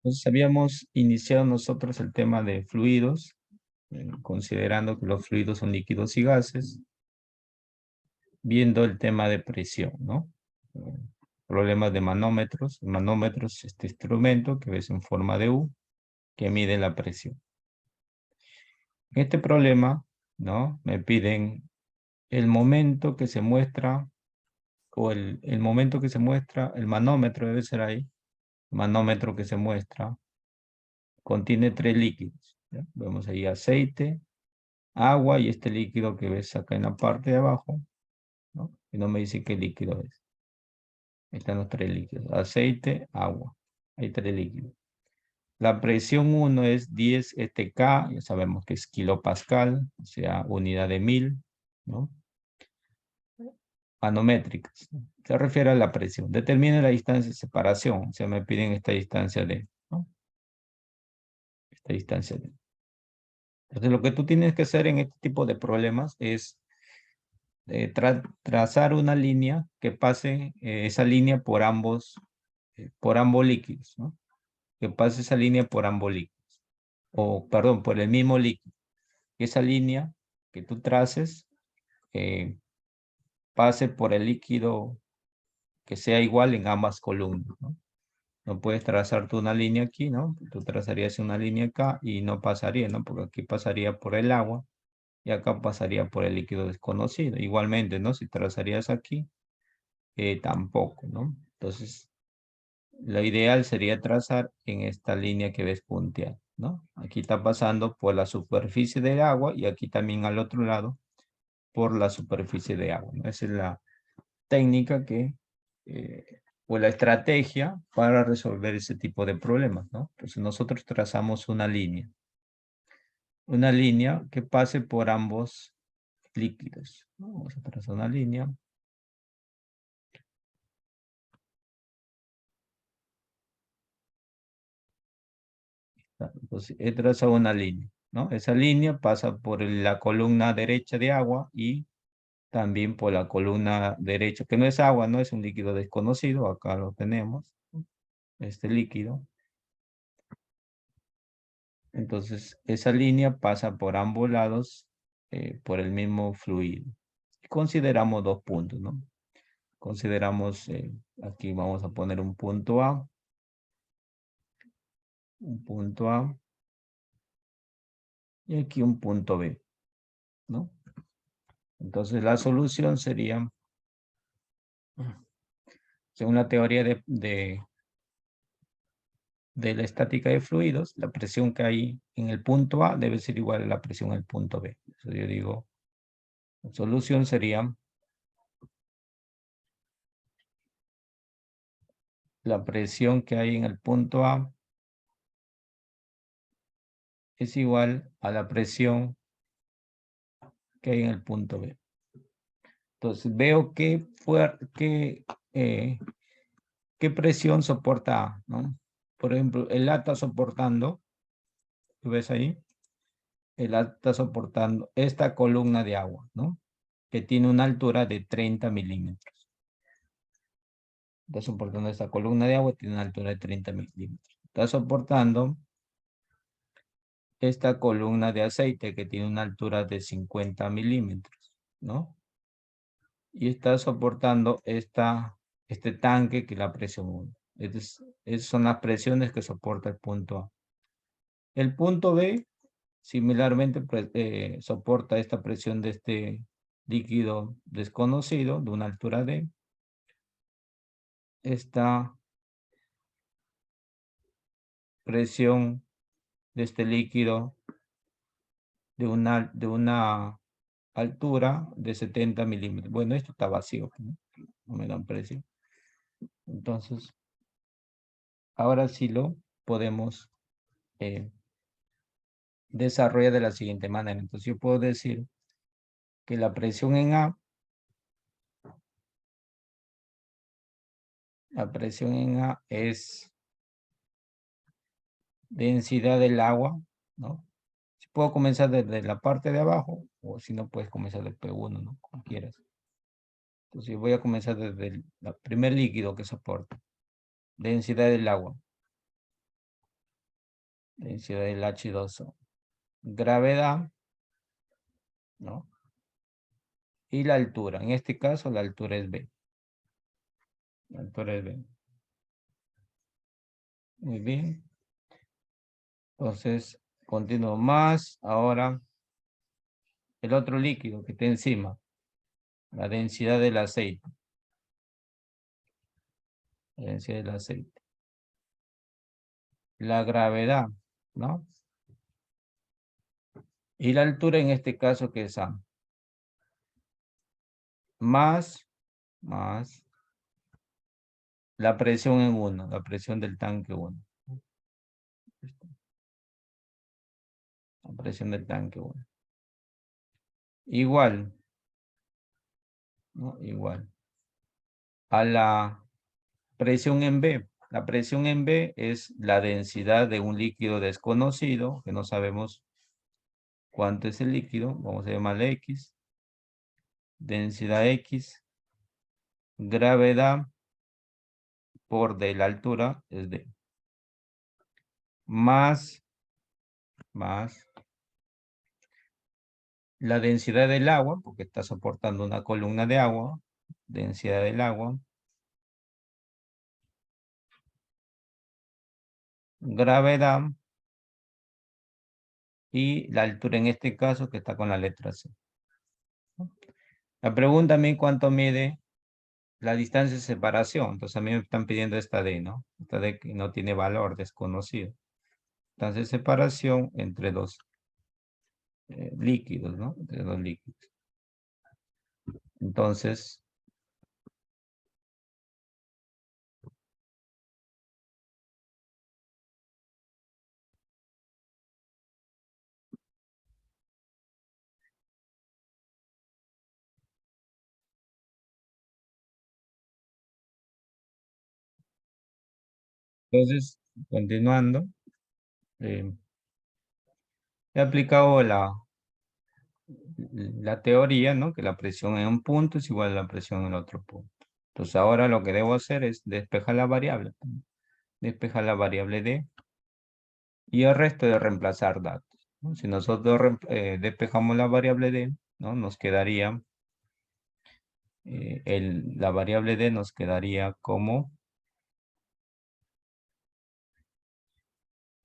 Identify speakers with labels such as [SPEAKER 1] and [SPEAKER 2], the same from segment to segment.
[SPEAKER 1] Entonces habíamos iniciado nosotros el tema de fluidos, considerando que los fluidos son líquidos y gases, viendo el tema de presión, ¿no? Eh, Problemas de manómetros. El manómetro es este instrumento que ves en forma de U, que mide la presión. En este problema, ¿no? Me piden el momento que se muestra, o el momento que se muestra, el manómetro debe ser ahí, el manómetro que se muestra, contiene 3 líquidos, ¿ya? Vemos ahí aceite, agua y este líquido que ves acá en la parte de abajo, ¿no? Y no me dice qué líquido es. Ahí están los 3 líquidos, aceite, agua. Hay 3 líquidos. La presión 1 es 10 K, ya sabemos que es kilopascal, o sea, unidad de 1000, ¿no? Manométricas. Se refiere a la presión. Determine la distancia de separación, o sea, me piden esta distancia de, ¿no? Esta distancia de. Entonces, lo que tú tienes que hacer en este tipo de problemas es trazar una línea que pase esa línea por ambos líquidos, ¿no? Que pase esa línea por ambos líquidos. O, perdón, por el mismo líquido. Esa línea que tú traces eh, pase por el líquido que sea igual en ambas columnas, ¿no? No puedes trazar tú una línea aquí, ¿no? Tú trazarías una línea acá y no pasaría, ¿no? Porque aquí pasaría por el agua y acá pasaría por el líquido desconocido. Igualmente, ¿no? Si trazarías aquí, tampoco, ¿no? Entonces, lo ideal sería trazar en esta línea que ves punteada, ¿no? Aquí está pasando por la superficie del agua y aquí también al otro lado por la superficie de agua, ¿no? Esa es la técnica o la estrategia para resolver ese tipo de problemas, ¿no? Entonces nosotros trazamos una línea que pase por ambos líquidos, ¿no? Vamos a trazar una línea. Entonces he trazado una línea, ¿no? Esa línea pasa por la columna derecha de agua y también por la columna derecha, que no es agua, no es un líquido desconocido, acá lo tenemos, este líquido. Entonces, esa línea pasa por ambos lados por el mismo fluido. Consideramos 2 puntos, ¿no? Consideramos, aquí vamos a poner un punto A, y aquí un punto B, ¿no? Entonces, la solución sería, según la teoría de la estática de fluidos, la presión que hay en el punto A debe ser igual a la presión en el punto B. Entonces, yo digo, la solución sería la presión que hay en el punto A es igual a la presión que hay en el punto B. Entonces veo qué presión soporta A, ¿no? Por ejemplo, el A está soportando, ¿tú ves ahí? El A está soportando esta columna de agua, ¿no? Que tiene una altura de 30 milímetros. Está soportando esta columna de agua, tiene una altura de 30 milímetros. Está soportando esta columna de aceite que tiene una altura de 50 milímetros, ¿no? Y está soportando este tanque que es la presión 1. Esas son las presiones que soporta el punto A. El punto B, similarmente, soporta esta presión de este líquido desconocido de una altura D. Esta presión de este líquido de una altura de 70 milímetros. Bueno, esto está vacío, ¿no? No me dan presión. Entonces, ahora sí lo podemos desarrollar de la siguiente manera. Entonces, yo puedo decir que la presión en A, es densidad del agua, ¿no? Si puedo comenzar desde la parte de abajo, o si no, puedes comenzar del P1, ¿no? Como quieras. Entonces, yo voy a comenzar desde el primer líquido que soporta. Densidad del agua. densidad del H2O. Gravedad, ¿no? Y la altura. En este caso, la altura es B. La altura es B. Muy bien. Entonces, continúo más. Ahora, el otro líquido que está encima. La densidad del aceite. La densidad del aceite. La gravedad, ¿no? Y la altura en este caso que es A. Más la presión en 1, la presión del tanque 1. La presión del tanque 1. Igual, ¿no? Igual. A la presión en B. La presión en B es la densidad de un líquido desconocido, que no sabemos cuánto es el líquido. Vamos a llamarle X. Densidad X. Gravedad por D, la altura es D. Más la densidad del agua, porque está soportando una columna de agua. Densidad del agua. Gravedad. Y la altura en este caso que está con la letra C. La pregunta a mí cuánto mide la distancia de separación. Entonces a mí me están pidiendo esta D, ¿no? Esta D que no tiene valor, desconocido. Distancia de separación entre dos líquidos, ¿no? Entre dos líquidos. Entonces, continuando, he aplicado la teoría, ¿no? Que la presión en un punto es igual a la presión en el otro punto. Entonces ahora lo que debo hacer es despejar la variable. Despejar la variable D y el resto de reemplazar datos, ¿no? Si nosotros despejamos la variable D, ¿no? Nos quedaría, la variable D nos quedaría como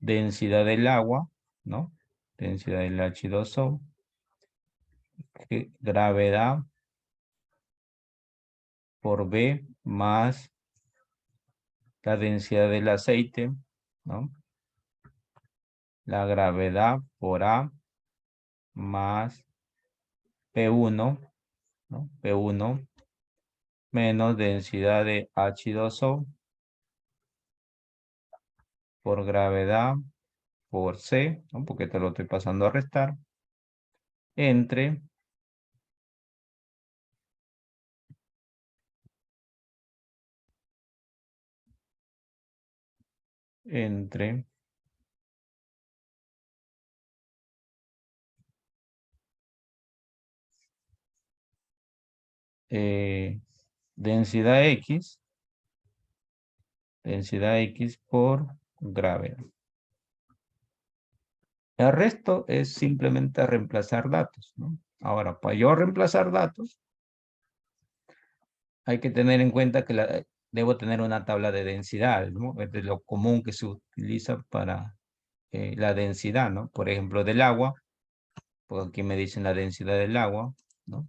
[SPEAKER 1] densidad del agua, ¿no? Densidad del H2O, gravedad por B más la densidad del aceite, ¿no? La gravedad por A más P1, ¿no? P1 menos densidad de H2O por gravedad por C, ¿no? Porque te lo estoy pasando a restar, entre entre densidad X por gravedad. El resto es simplemente reemplazar datos, ¿no? Ahora, para yo reemplazar datos, hay que tener en cuenta que debo tener una tabla de densidad, ¿no? Es de lo común que se utiliza para la densidad, ¿no? Por ejemplo, del agua, porque aquí me dicen la densidad del agua, ¿no?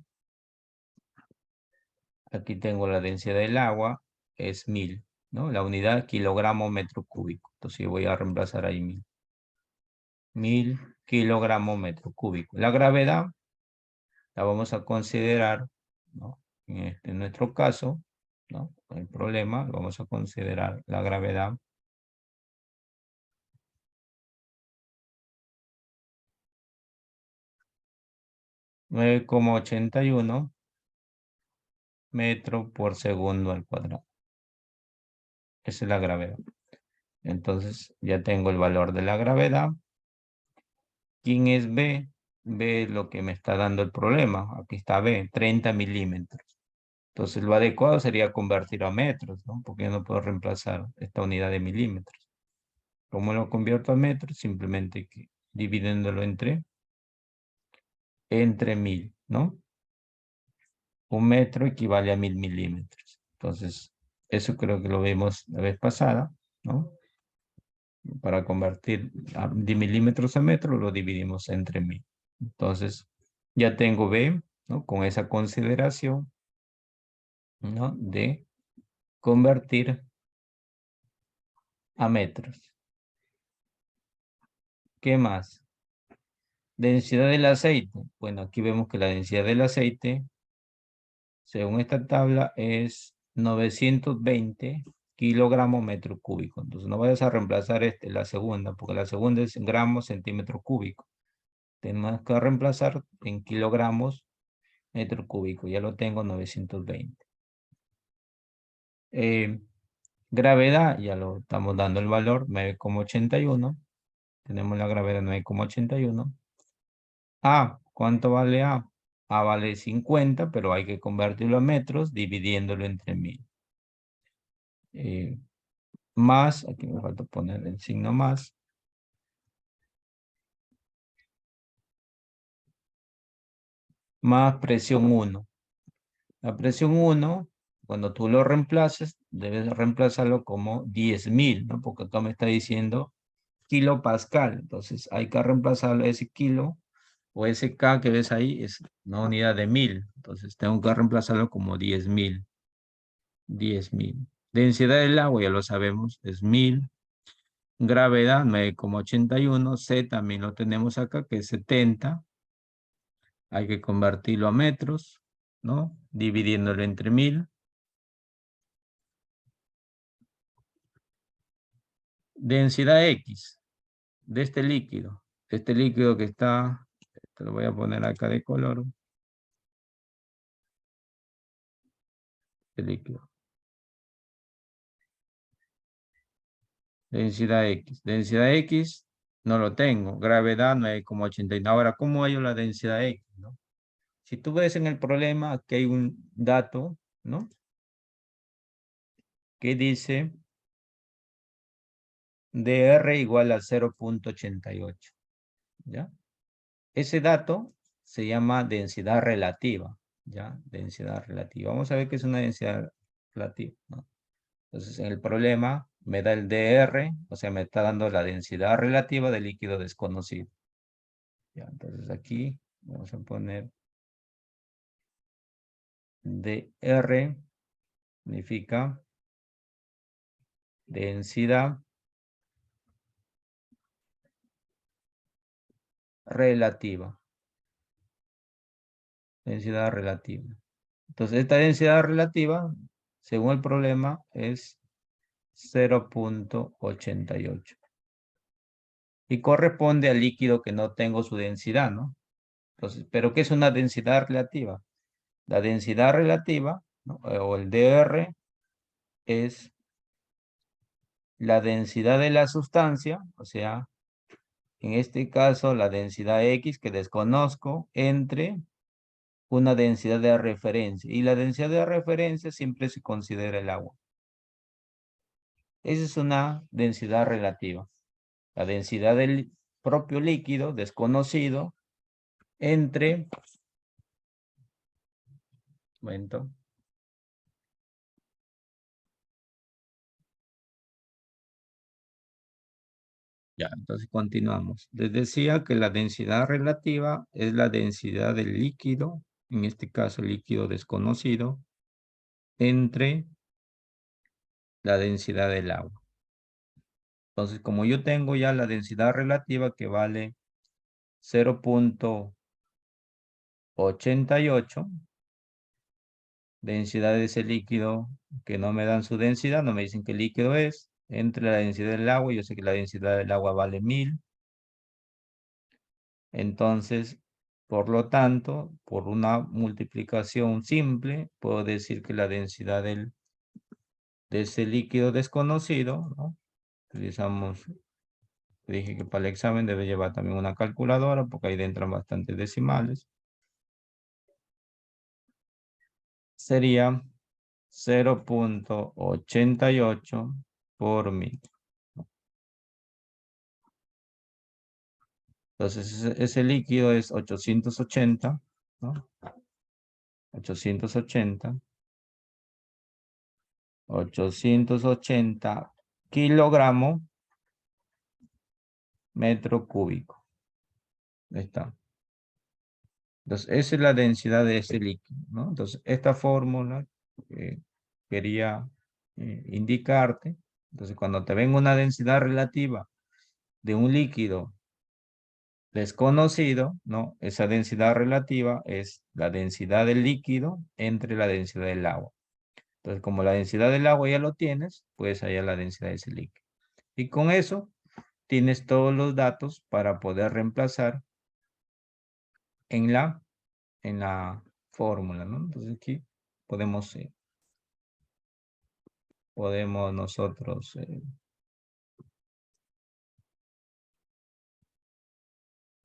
[SPEAKER 1] Aquí tengo la densidad del agua, es 1000, ¿no? La unidad kilogramo metro cúbico. Entonces yo voy a reemplazar ahí 1000. 1000 kilogramos metro cúbico. La gravedad la vamos a considerar, ¿no? En nuestro caso, ¿no? El problema, vamos a considerar la gravedad 9,81 metros por segundo al cuadrado. Esa es la gravedad. Entonces ya tengo el valor de la gravedad. ¿Quién es B? B es lo que me está dando el problema. Aquí está B, 30 milímetros. Entonces lo adecuado sería convertir a metros, ¿no? Porque yo no puedo reemplazar esta unidad de milímetros. ¿Cómo lo convierto a metros? Simplemente que dividiéndolo entre 1000, ¿no? 1 metro equivale a 1000 milímetros. Entonces, eso creo que lo vimos la vez pasada, ¿no? Para convertir de milímetros a metros, lo dividimos entre 1000. Entonces, ya tengo B, ¿no? Con esa consideración, ¿no? De convertir a metros. ¿Qué más? Densidad del aceite. Bueno, aquí vemos que la densidad del aceite, según esta tabla, es 920 kilogramos metro cúbico. Entonces, no vayas a reemplazar la segunda, porque la segunda es en gramos centímetro cúbico. Tenemos que reemplazar en kilogramos metro cúbico. Ya lo tengo, 920. Gravedad, ya lo estamos dando el valor, 9,81. Tenemos la gravedad 9,81. A, ¿cuánto vale A? A vale 50, pero hay que convertirlo a metros dividiéndolo entre 1000. Más, aquí me falta poner el signo más presión 1. La presión 1, cuando tú lo reemplaces, debes reemplazarlo como 10.000, ¿no? Porque acá me está diciendo kilopascal. Entonces hay que reemplazarlo ese kilo o ese K que ves ahí es una unidad de 1000. Entonces tengo que reemplazarlo como 10.000. 10.000. Densidad del agua, ya lo sabemos, es 1000. Gravedad, 9,81. C también lo tenemos acá, que es 70. Hay que convertirlo a metros, ¿no? Dividiéndolo entre 1000. Densidad X de este líquido. Este líquido que está, te lo voy a poner acá de color. Este líquido. Densidad X. Densidad X no lo tengo. Gravedad 9,89. Ahora, ¿cómo hallo la densidad X, no? Si tú ves en el problema, aquí hay un dato, ¿no? Que dice dr igual a 0,88, ¿ya? Ese dato se llama densidad relativa, ¿ya? Densidad relativa. Vamos a ver qué es una densidad relativa, ¿no? Entonces, en el problema me da el dr, o sea, me está dando la densidad relativa del líquido desconocido. ¿Ya? Entonces, aquí vamos a poner dr, significa densidad relativa. Densidad relativa. Entonces, esta densidad relativa, según el problema, es 0,88. Y corresponde al líquido que no tengo su densidad, ¿no? Entonces, ¿pero qué es una densidad relativa? La densidad relativa, ¿no? O el dr, es la densidad de la sustancia, o sea, en este caso, la densidad X que desconozco, entre una densidad de referencia. Y la densidad de referencia siempre se considera el agua. Esa es una densidad relativa. La densidad del propio líquido desconocido entre, momento, ya, entonces continuamos. Les decía que la densidad relativa es la densidad del líquido, en este caso líquido desconocido, entre la densidad del agua. Entonces, como yo tengo ya la densidad relativa que vale 0,88, densidad de ese líquido que no me dan su densidad, no me dicen qué líquido es, entre la densidad del agua, yo sé que la densidad del agua vale 1000. Entonces, por lo tanto, por una multiplicación simple, puedo decir que la densidad de ese líquido desconocido, ¿no? Utilizamos, dije que para el examen debe llevar también una calculadora porque ahí entran bastantes decimales. Sería 0,88 por 1000. Entonces, ese líquido es 880, ¿no? 880 kilogramos metro cúbico. Ahí está. Entonces, esa es la densidad de ese líquido, ¿no? Entonces, esta fórmula quería indicarte. Entonces, cuando te venga una densidad relativa de un líquido desconocido, ¿no? Esa densidad relativa es la densidad del líquido entre la densidad del agua. Entonces, como la densidad del agua ya lo tienes, puedes hallar la densidad de ese líquido. Y con eso tienes todos los datos para poder reemplazar en la fórmula, ¿no? Entonces aquí podemos, podemos nosotros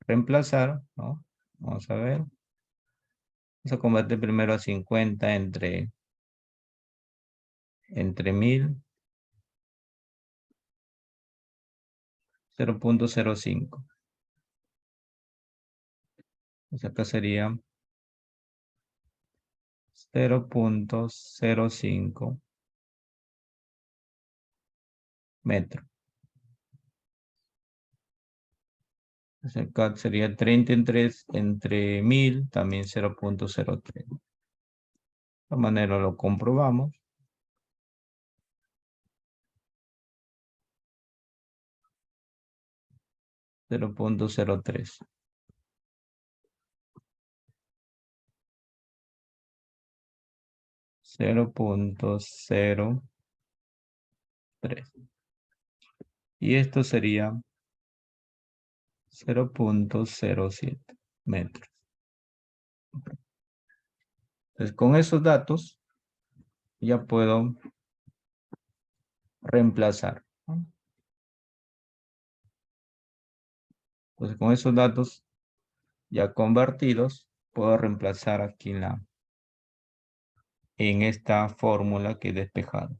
[SPEAKER 1] reemplazar, ¿no? Vamos a ver. Vamos a convertir primero a 50 entre 1000, 0.05. Entonces acá sería 0.05 metros. Entonces acá sería 30 entre 1000, también 0.03. De esta manera lo comprobamos. 0.03. 0.03. Y esto sería 0.07 metros. Entonces, con esos datos ya puedo reemplazar, ¿no? Entonces, con esos datos ya convertidos, puedo reemplazar aquí en esta fórmula que he despejado.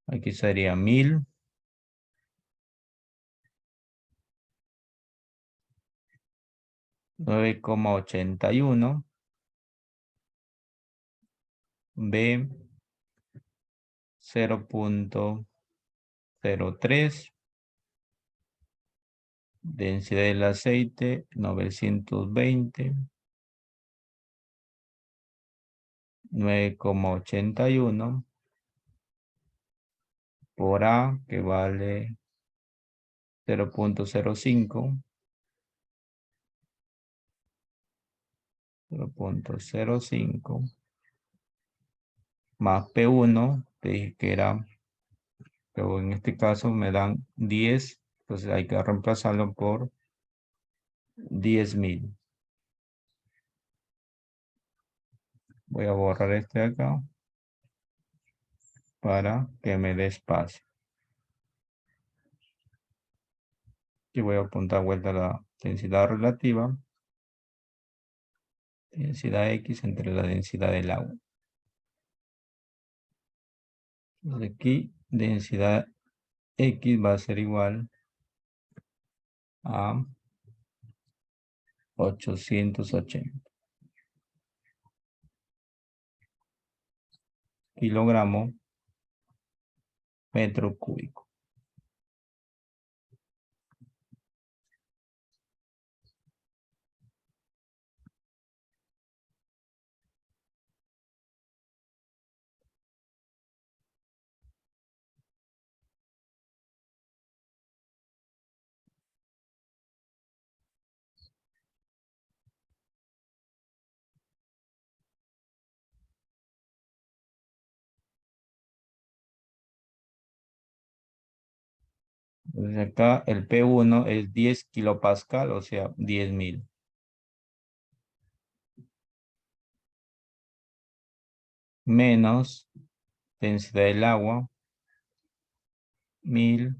[SPEAKER 1] Aquí sería 1000 9,81 B 0.03, densidad del aceite 920, 9,81 por A, que vale 0.05, 0.05 más P1, te dije que era, pero en este caso me dan 10, entonces hay que reemplazarlo por 10.000. Voy a borrar este de acá para que me dé espacio. Y voy a apuntar vuelta a la densidad relativa. Densidad X entre la densidad del agua. Entonces aquí densidad X va a ser igual a 880 kilogramos metro cúbico. Entonces acá el P1 es 10 kilopascal, o sea, 10.000. Menos densidad del agua, 1000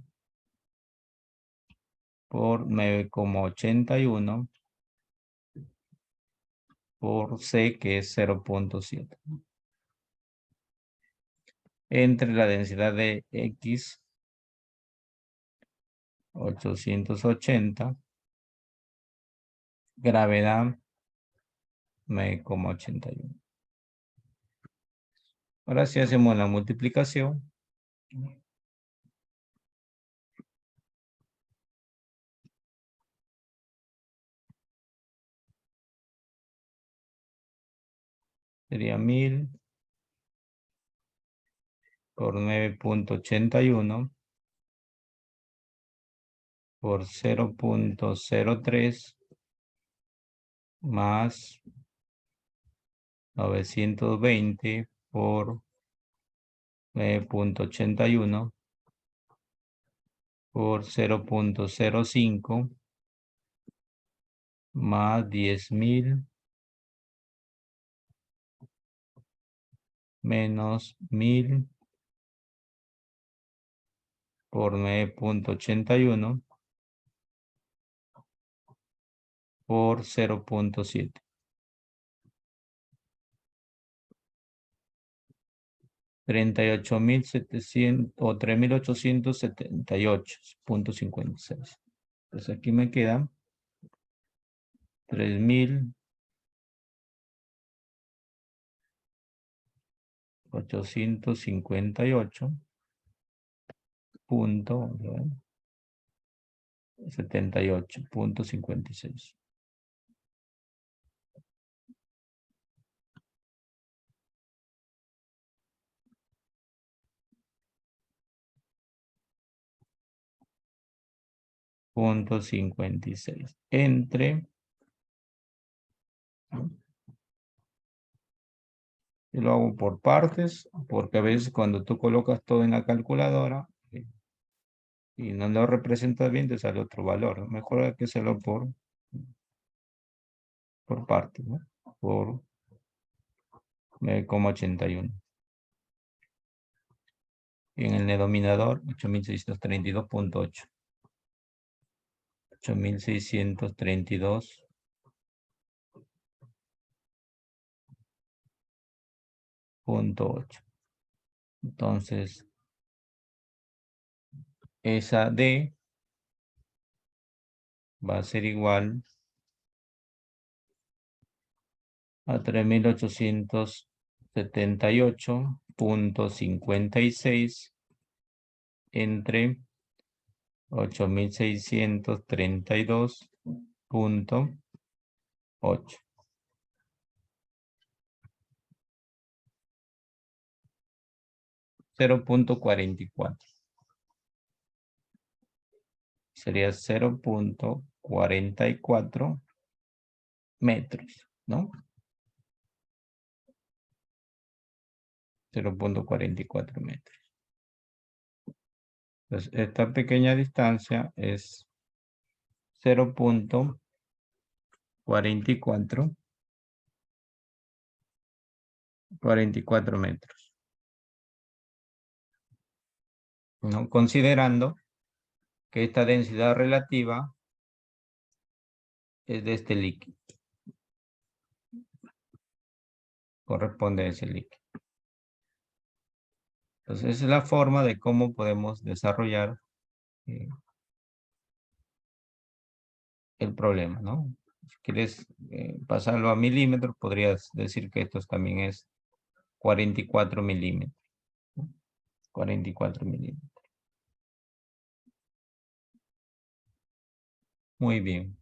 [SPEAKER 1] por 9,81 por C, que es 0.7. Entre la densidad de X, 880, gravedad 9,81. Ahora si hacemos la multiplicación, sería 1000 por 9,81 por 0.03 más 920 por 9,81 por 0.05 más 10.000 menos 1000 por 9,81 por 0.7. 38.700 o 3.878.56. Entonces aquí me quedan 3.858.78.56. Punto 56 entre, y lo hago por partes, porque a veces cuando tú colocas todo en la calculadora y no lo representas bien, te sale otro valor. Mejor hay que hacerlo por partes, ¿no? Por 9,81. Y en el denominador, 8.632.8. 8.632.8. Entonces, esa D va a ser igual a 3.878.56 entre 8.632.8. 0.44. Sería 0.44 metros, ¿no? 0.44 metros. Entonces, esta pequeña distancia es 0.44 metros, ¿no? Considerando que esta densidad relativa es de este líquido. Corresponde a ese líquido. Entonces, esa es la forma de cómo podemos desarrollar el problema, ¿no? Si quieres pasarlo a milímetros, podrías decir que esto también es 44 milímetros. 44 milímetros. Muy bien.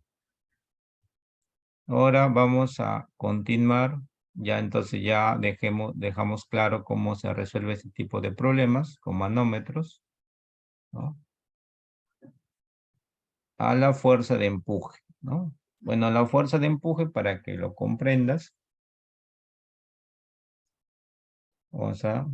[SPEAKER 1] Ahora vamos a continuar. Ya entonces ya dejamos claro cómo se resuelve este tipo de problemas con manómetros, ¿no? A la fuerza de empuje, ¿no? Bueno, la fuerza de empuje, para que lo comprendas, vamos a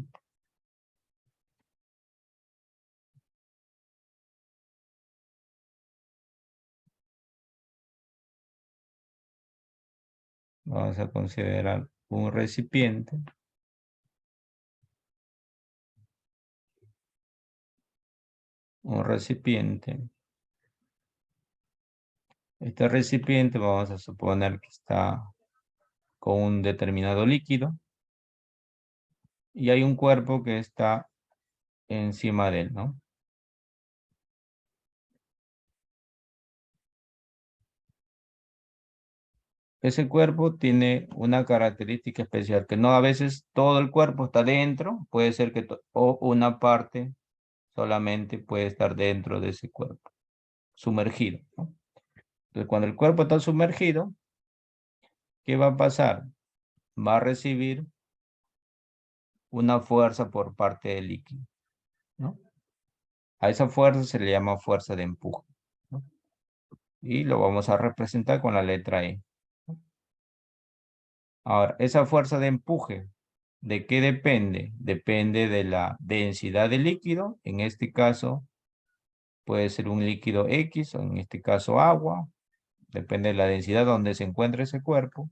[SPEAKER 1] considerar un recipiente. Un recipiente. Este recipiente vamos a suponer que está con un determinado líquido y hay un cuerpo que está encima de él, ¿no? Ese cuerpo tiene una característica especial, que no a veces todo el cuerpo está dentro, puede ser que o una parte solamente puede estar dentro de ese cuerpo, sumergido, ¿no? Entonces, cuando el cuerpo está sumergido, ¿qué va a pasar? Va a recibir una fuerza por parte del líquido, ¿no? A esa fuerza se le llama fuerza de empuje, ¿no? Y lo vamos a representar con la letra E. Ahora, esa fuerza de empuje, ¿de qué depende? Depende de la densidad del líquido. En este caso, puede ser un líquido X, o en este caso agua. Depende de la densidad donde se encuentra ese cuerpo.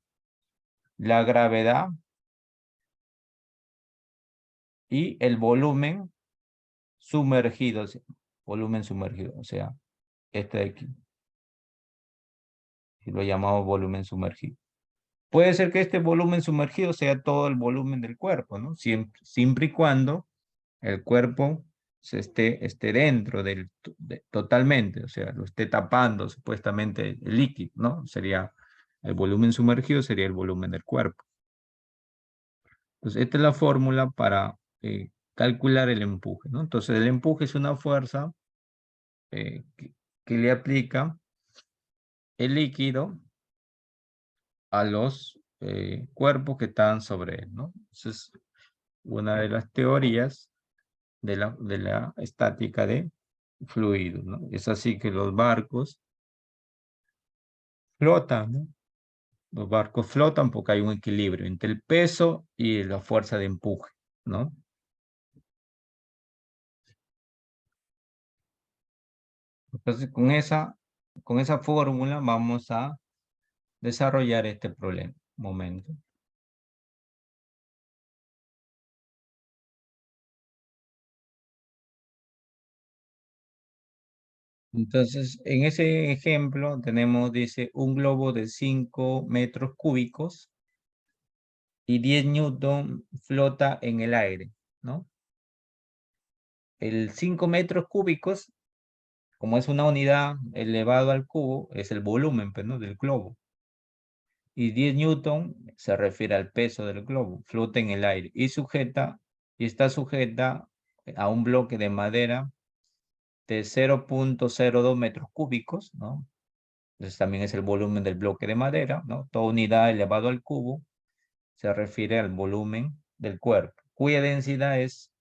[SPEAKER 1] La gravedad y el volumen sumergido. Volumen sumergido, o sea, este de aquí. Y lo llamamos volumen sumergido. Puede ser que este volumen sumergido sea todo el volumen del cuerpo, ¿no? Siempre y cuando el cuerpo esté dentro totalmente, o sea, lo esté tapando supuestamente el líquido, ¿no? Sería el volumen sumergido, sería el volumen del cuerpo. Entonces, esta es la fórmula para calcular el empuje, ¿no? Entonces, el empuje es una fuerza que le aplica el líquido a los cuerpos que están sobre él, ¿no? Esa es una de las teorías de la estática de fluidos, ¿no? Es así que los barcos flotan, ¿no? Los barcos flotan porque hay un equilibrio entre el peso y la fuerza de empuje, ¿no? Entonces, con esa fórmula vamos a desarrollar este problema. Un momento. Entonces, en ese ejemplo tenemos, dice, un globo de 5 metros cúbicos y 10 newton flota en el aire, ¿no? El 5 metros cúbicos, como es una unidad elevado al cubo, es el volumen, pues, ¿no? Del globo. Y 10 newton se refiere al peso del globo, flota en el aire y está sujeta a un bloque de madera de 0,02 metros cúbicos, ¿no? Entonces también es el volumen del bloque de madera, ¿no? Toda unidad elevado al cubo se refiere al volumen del cuerpo, cuya densidad es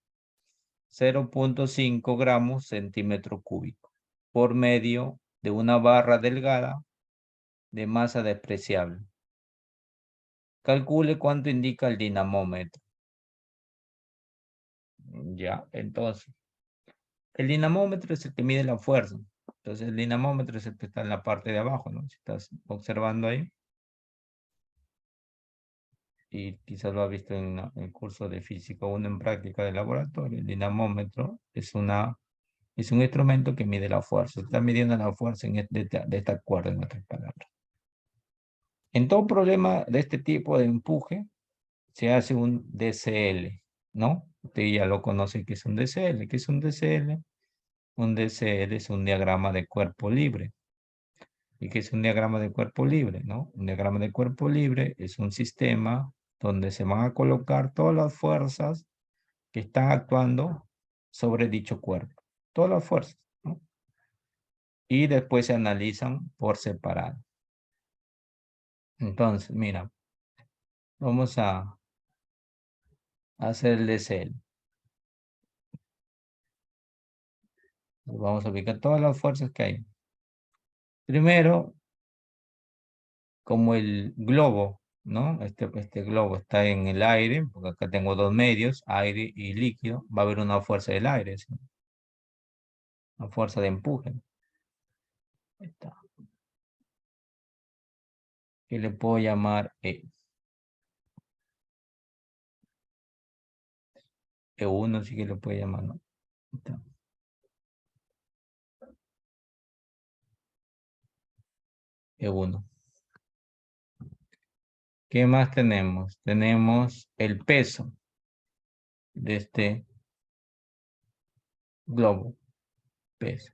[SPEAKER 1] 0,5 gramos centímetro cúbico por medio de una barra delgada de masa despreciable. Calcule cuánto indica el dinamómetro. Ya, entonces, el dinamómetro es el que mide la fuerza. Entonces, el dinamómetro es el que está en la parte de abajo, ¿no? Si estás observando ahí, y quizás lo has visto en el curso de física 1 en práctica de laboratorio, el dinamómetro es un instrumento que mide la fuerza. Está midiendo la fuerza de esta cuerda, en otras palabras. En todo problema de este tipo de empuje, se hace un DCL, ¿no? Usted ya lo conoce que es un DCL. ¿Qué es un DCL? Un DCL es un diagrama de cuerpo libre. ¿Y qué es un diagrama de cuerpo libre, no? Un diagrama de cuerpo libre es un sistema donde se van a colocar todas las fuerzas que están actuando sobre dicho cuerpo. Todas las fuerzas, ¿no? Y después se analizan por separado. Entonces, mira, vamos a hacer el DCL. Vamos a ubicar todas las fuerzas que hay. Primero, como el globo, ¿no? Este globo está en el aire, porque acá tengo dos medios, aire y líquido, va a haber una fuerza del aire, ¿sí? Una fuerza de empuje. Ahí está. Que le puedo llamar E1, sí que le puedo llamar, ¿no? Ahí está. E1. ¿Qué más tenemos? Tenemos el peso de este globo. Peso.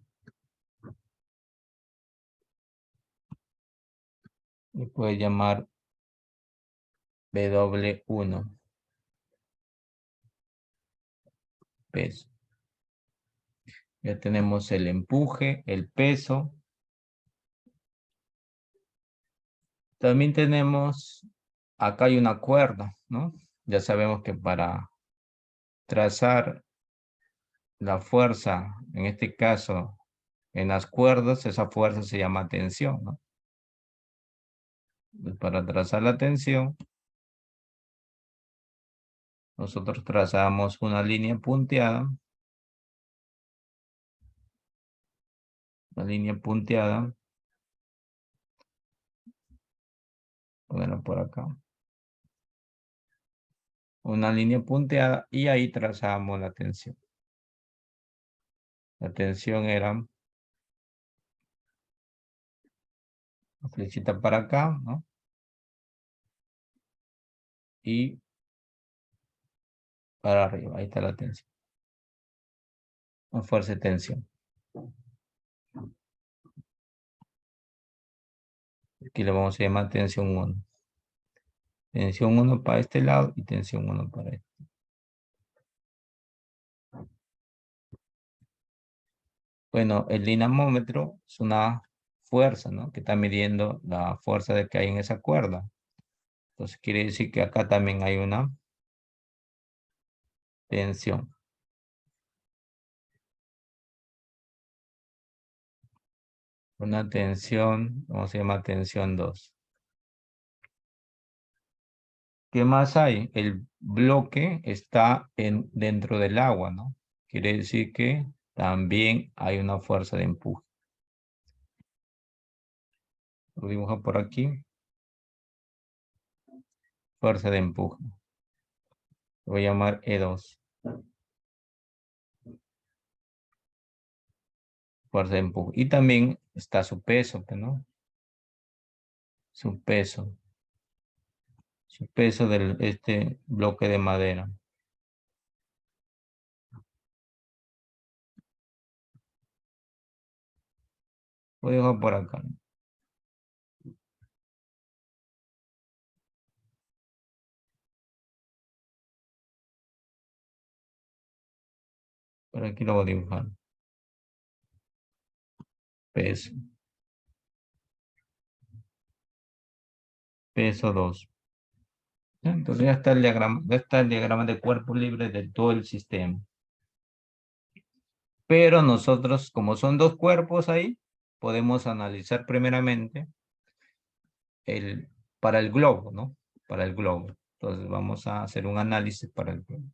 [SPEAKER 1] Le puede llamar W1. Peso. Ya tenemos el empuje, el peso. También tenemos, acá hay una cuerda, ¿no? Ya sabemos que para trazar la fuerza, en este caso, en las cuerdas, esa fuerza se llama tensión, ¿no? Para trazar la tensión, nosotros trazamos una línea punteada. Una línea punteada. Ponerla por acá. Una línea punteada y ahí trazamos la tensión. La tensión era la flechita para acá, ¿no? Y para arriba, ahí está la tensión. La fuerza de tensión. Aquí le vamos a llamar tensión 1. Tensión 1 para este lado y tensión 1 para este. Bueno, el dinamómetro es una fuerza, ¿no? Que está midiendo la fuerza que hay en esa cuerda. Entonces quiere decir que acá también hay una tensión. Una tensión, vamos a llamar tensión 2. ¿Qué más hay? El bloque está dentro del agua, ¿no? Quiere decir que también hay una fuerza de empuje. Lo dibujo por aquí. Fuerza de empuje. Lo voy a llamar E2. Fuerza de empuje. Y también está su peso, ¿no? Su peso. Su peso de este bloque de madera. Lo dejo por acá. Por aquí lo voy a dibujar. Peso. Peso 2. Entonces ya está el diagrama de cuerpo libre de todo el sistema. Pero nosotros, como son dos cuerpos ahí, podemos analizar primeramente para el globo, ¿no? Para el globo. Entonces vamos a hacer un análisis para el globo.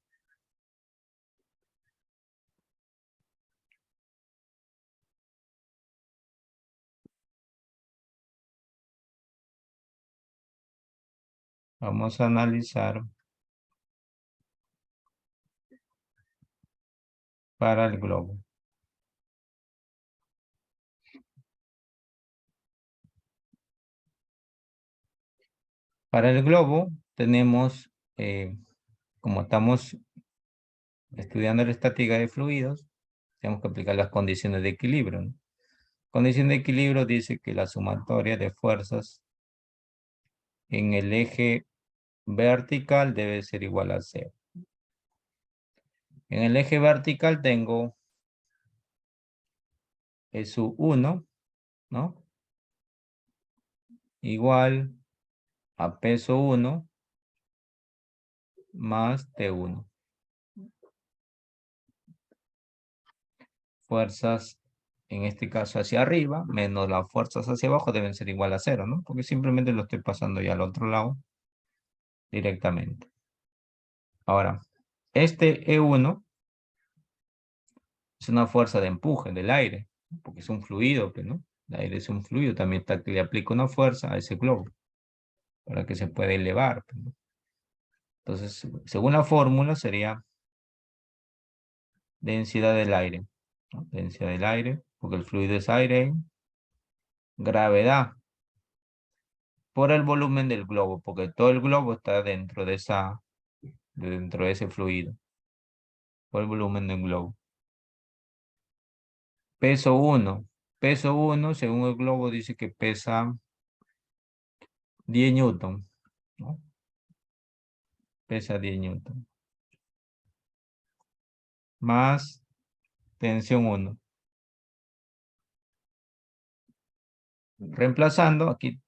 [SPEAKER 1] Vamos a analizar para el globo. Para el globo tenemos, como estamos estudiando la estática de fluidos, tenemos que aplicar las condiciones de equilibrio, ¿no? Condición de equilibrio dice que la sumatoria de fuerzas en el eje vertical debe ser igual a 0. En el eje vertical tengo su 1, ¿no? Igual a peso 1 más T1. Fuerzas, en este caso hacia arriba, menos las fuerzas hacia abajo deben ser igual a 0, ¿no? Porque simplemente lo estoy pasando ya al otro lado directamente. Ahora, este E1 es una fuerza de empuje del aire, porque es un fluido, ¿no? El aire es un fluido, también está que le aplica una fuerza a ese globo para que se pueda elevar, ¿no? Entonces, según la fórmula sería densidad del aire, ¿no? Densidad del aire, porque el fluido es aire, gravedad por el volumen del globo, porque todo el globo está dentro de ese fluido, por el volumen del globo. Peso 1. Peso 1, según el globo, dice que pesa 10 newton, ¿no? Pesa 10 newton. Más tensión 1. Reemplazando, aquí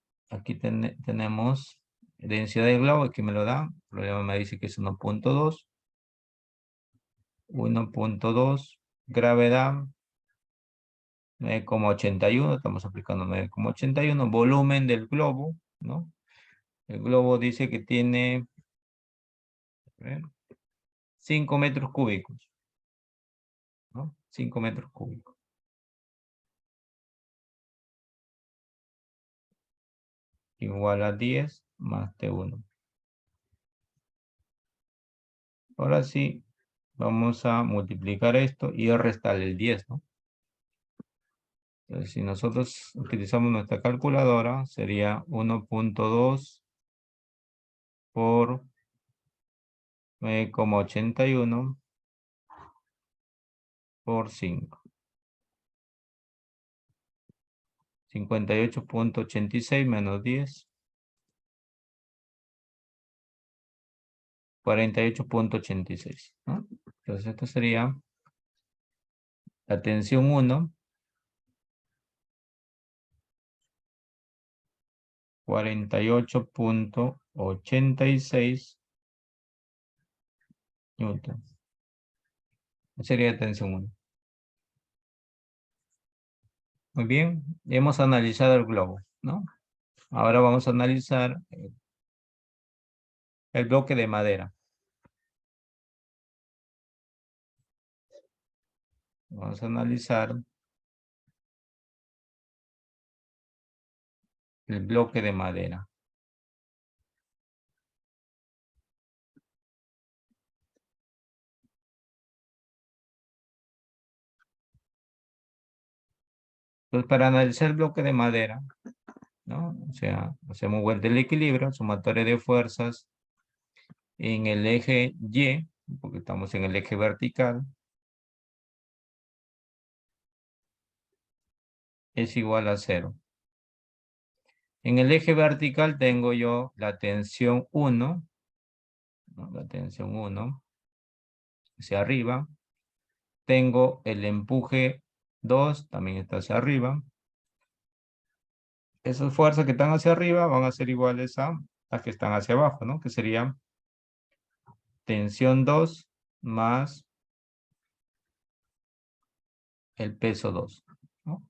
[SPEAKER 1] tenemos densidad del globo, aquí me lo da. El problema me dice que es 1.2. 1.2. Gravedad 9,81. Estamos aplicando 9,81. Volumen del globo, ¿no? El globo dice que tiene 5 metros cúbicos, ¿no? 5 metros cúbicos. Igual a 10 más T1. Ahora sí, vamos a multiplicar esto y restar el 10, ¿no? Entonces, si nosotros utilizamos nuestra calculadora, sería 1.2 por 9,81 por 5. 58.86 menos 10. 48.86, ¿no? Entonces, esto sería la tensión 1. 48.86 newton. Sería tensión 1. Muy bien, hemos analizado el globo, ¿no? Ahora vamos a analizar el bloque de madera. Vamos a analizar el bloque de madera. Entonces, para analizar el bloque de madera, ¿no? O sea, hacemos vuelta del equilibrio, sumatoria de fuerzas en el eje Y, porque estamos en el eje vertical, es igual a 0. En el eje vertical tengo yo la tensión 1, ¿no? La tensión 1 hacia arriba. Tengo el empuje 2, también está hacia arriba. Esas fuerzas que están hacia arriba van a ser iguales a las que están hacia abajo, ¿no? Que sería tensión 2 más el peso 2, ¿no?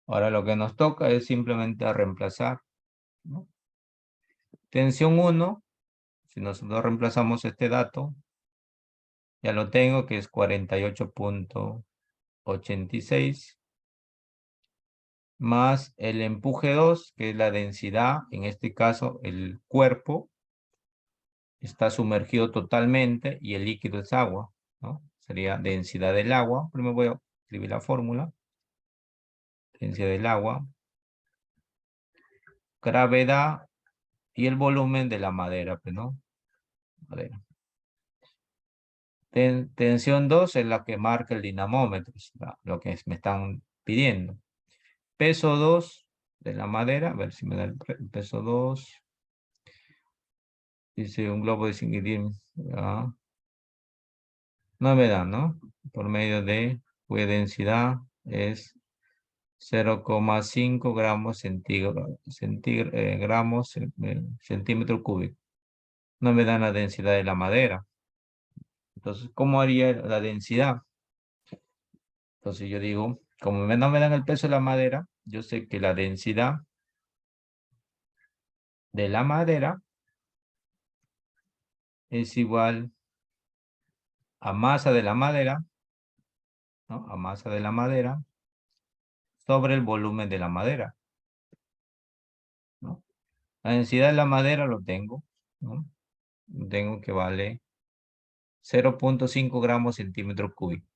[SPEAKER 1] Ahora lo que nos toca es simplemente reemplazar, ¿no? Tensión 1, si nosotros reemplazamos este dato, ya lo tengo, que es 48.86, más el empuje 2, que es la densidad. En este caso, el cuerpo está sumergido totalmente y el líquido es agua, ¿no? Sería densidad del agua. Primero voy a escribir la fórmula. Densidad del agua, gravedad y el volumen de la madera, pues, ¿no? Madera. Tensión 2 es la que marca el dinamómetro, lo que me están pidiendo. Peso 2 de la madera, a ver si me da el peso 2. Dice un globo de 5 no me da, ¿no? Por medio de densidad es 0,5 gramos centímetro cúbico. No me dan la densidad de la madera. Entonces, ¿cómo haría la densidad? Entonces yo digo, como no me dan el peso de la madera, yo sé que la densidad de la madera es igual a masa de la madera, ¿no? A masa de la madera sobre el volumen de la madera, ¿no? La densidad de la madera lo tengo, ¿no? Tengo que vale 0.5 gramos centímetro cúbico.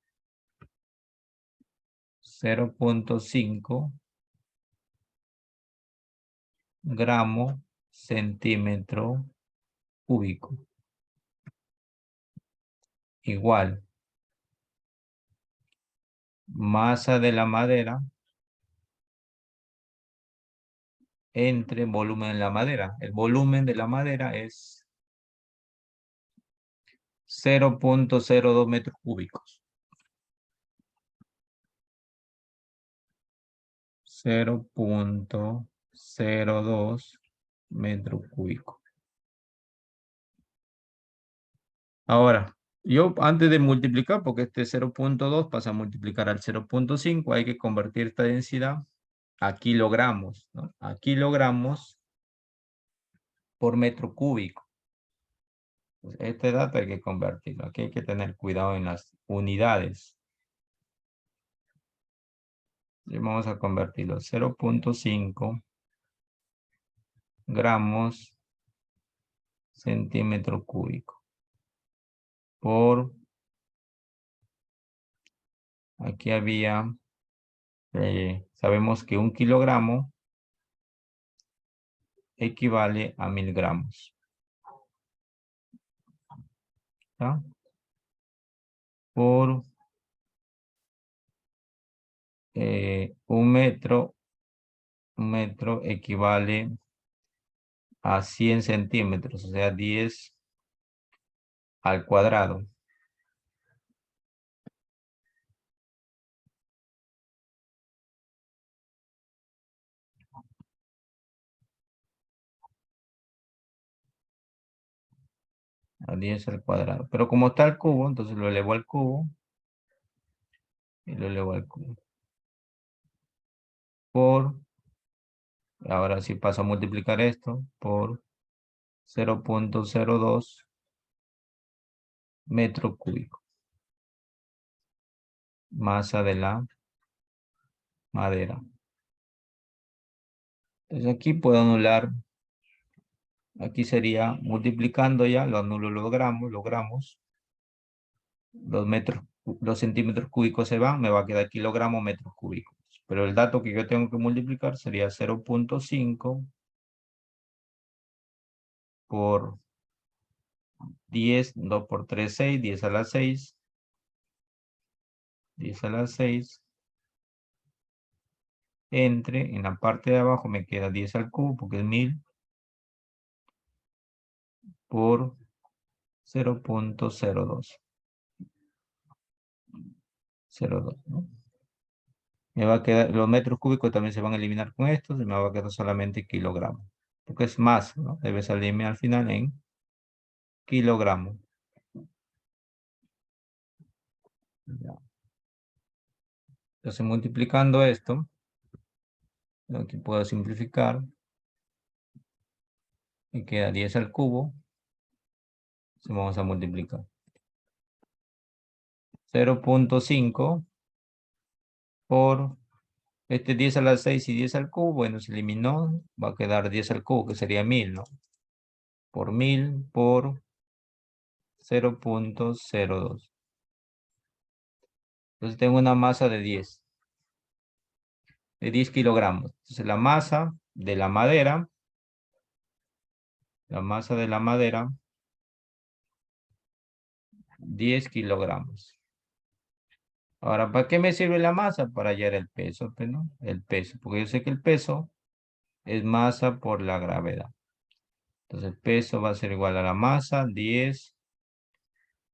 [SPEAKER 1] 0.5 gramo centímetro cúbico. Igual. Masa de la madera entre volumen de la madera. El volumen de la madera es 0.02 metros cúbicos. 0.02 metros cúbicos. Ahora, yo antes de multiplicar, porque este 0.2 pasa a multiplicar al 0.5, hay que convertir esta densidad a kilogramos, ¿no? A kilogramos por metro cúbico. Pues este dato hay que convertirlo. Aquí hay que tener cuidado en las unidades. Y vamos a convertirlo. 0.5 gramos centímetro cúbico por, aquí había, sabemos que 1 kilogramo equivale a 1000 gramos. ¿Está? Por un metro equivale a 100 centímetros, o sea, 10 al cuadrado. A 10 al cuadrado. Pero como está el cubo, entonces lo elevo al cubo y lo elevo al cubo. Por, ahora sí paso a multiplicar esto por 0.02 metro cúbico. Masa de la madera. Entonces aquí puedo anular, aquí sería multiplicando ya, lo anulo los gramos, los centímetros cúbicos se van, me va a quedar kilogramos metros cúbicos. Pero el dato que yo tengo que multiplicar sería 0.5 por 10, 2 por 3, 6, 10 a la 6, 10 a la 6, entre, en la parte de abajo me queda 10 al cubo, porque es 1000, por 0.02. 02, ¿no? Me va a quedar, los metros cúbicos también se van a eliminar con esto, y me va a quedar solamente kilogramos, porque es más, ¿no? Debe salirme al final en kilogramos. Ya. Entonces, multiplicando esto, aquí puedo simplificar, y queda 10 al cubo, entonces vamos a multiplicar. 0.5 por este 10 a la 6 y 10 al cubo, bueno, se eliminó, va a quedar 10 al cubo, que sería 1000, ¿no? Por 1000 por 0.02. Entonces tengo una masa de 10 kilogramos. Entonces la masa de la madera, 10 kilogramos. Ahora, ¿para qué me sirve la masa? Para hallar el peso, pues, ¿no? El peso, porque yo sé que el peso es masa por la gravedad. Entonces el peso va a ser igual a la masa, 10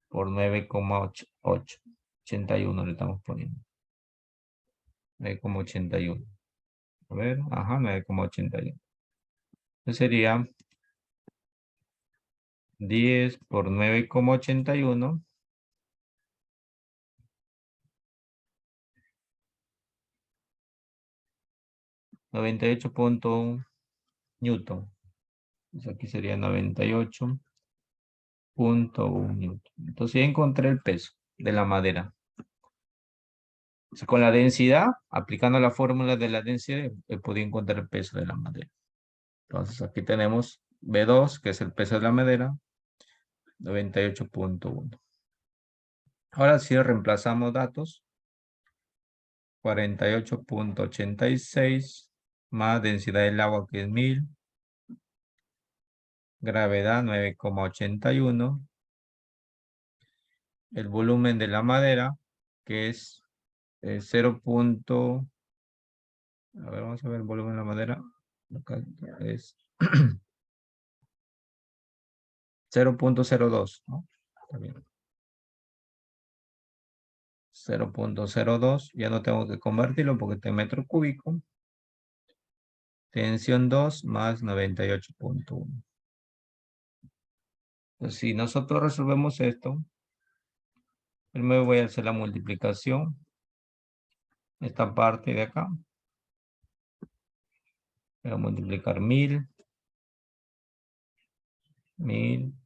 [SPEAKER 1] por 9,8. 81 le estamos poniendo. 9,81. A ver, ajá, 9,81. Entonces sería 10 por 9,81. 98.1 newton. Entonces aquí sería 98.1 newton. Entonces ya encontré el peso de la madera. Entonces, con la densidad, aplicando la fórmula de la densidad, he podido encontrar el peso de la madera. Entonces aquí tenemos B2, que es el peso de la madera, 98.1. Ahora sí reemplazamos datos. 48.86 más densidad del agua, que es 1000, gravedad 9,81. El volumen de la madera, que es 0. A ver, vamos a ver el volumen de la madera. Acá es 0,02, ¿no? Está bien. 0,02, ya no tengo que convertirlo porque está en metro cúbico. Tensión 2 más 98,1. Pues si nosotros resolvemos esto, primero voy a hacer la multiplicación. Esta parte de acá. Voy a multiplicar 1000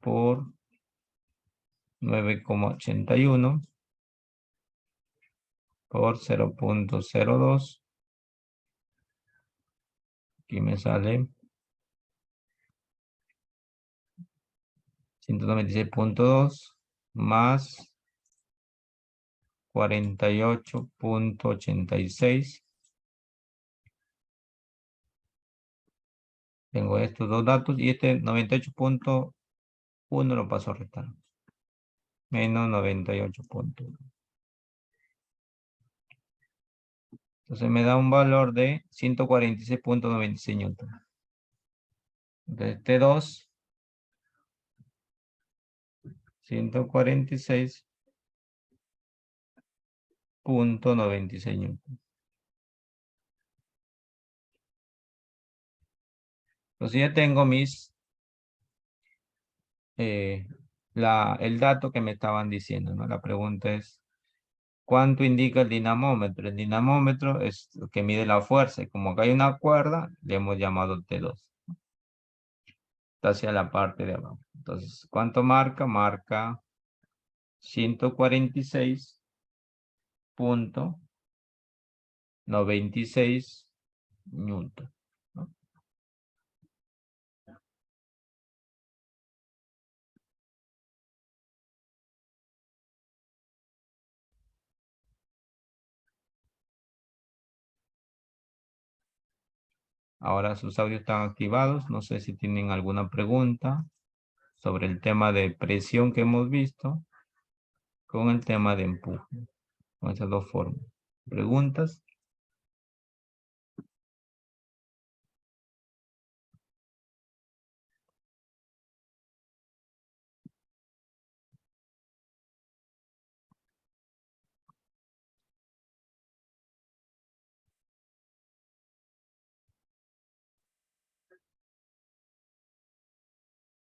[SPEAKER 1] por 9,81 por 0,02. Aquí me sale 196,2 más 48,86. Tengo estos dos datos y este 98,1 lo paso a restar. Menos 98,1. Entonces me da un valor de 146,96 newton. Entonces T2, 146,96 newton. Entonces ya tengo el dato que me estaban diciendo, ¿no? La pregunta es, ¿cuánto indica el dinamómetro? El dinamómetro es lo que mide la fuerza y como acá hay una cuerda, le hemos llamado T2. Está hacia la parte de abajo. Entonces, ¿cuánto marca? Marca 146,96 newton, ¿no? Ahora sus audios están activados. No sé si tienen alguna pregunta sobre el tema de presión que hemos visto con el tema de empuje. Con esas dos formas. ¿Preguntas?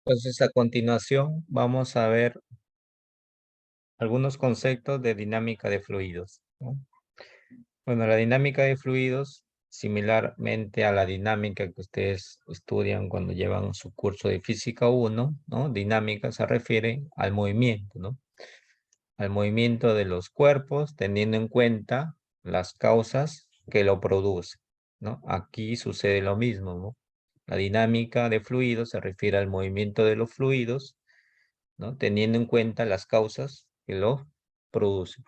[SPEAKER 1] Entonces, a continuación, vamos a ver algunos conceptos de dinámica de fluidos, ¿no? Bueno, la dinámica de fluidos, similarmente a la dinámica que ustedes estudian cuando llevan su curso de física 1, ¿no? Dinámica se refiere al movimiento, ¿no? Al movimiento de los cuerpos, teniendo en cuenta las causas que lo producen, ¿no? Aquí sucede lo mismo, ¿no? La dinámica de fluidos se refiere al movimiento de los fluidos, ¿no? Teniendo en cuenta las causas que lo producen.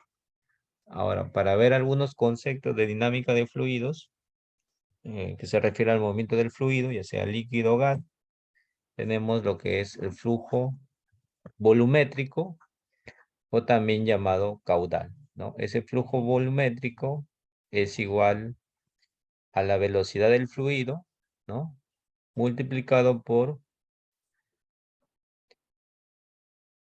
[SPEAKER 1] Ahora, para ver algunos conceptos de dinámica de fluidos, que se refiere al movimiento del fluido, ya sea líquido o gas, tenemos lo que es el flujo volumétrico o también llamado caudal, ¿no? Ese flujo volumétrico es igual a la velocidad del fluido, ¿no? Multiplicado por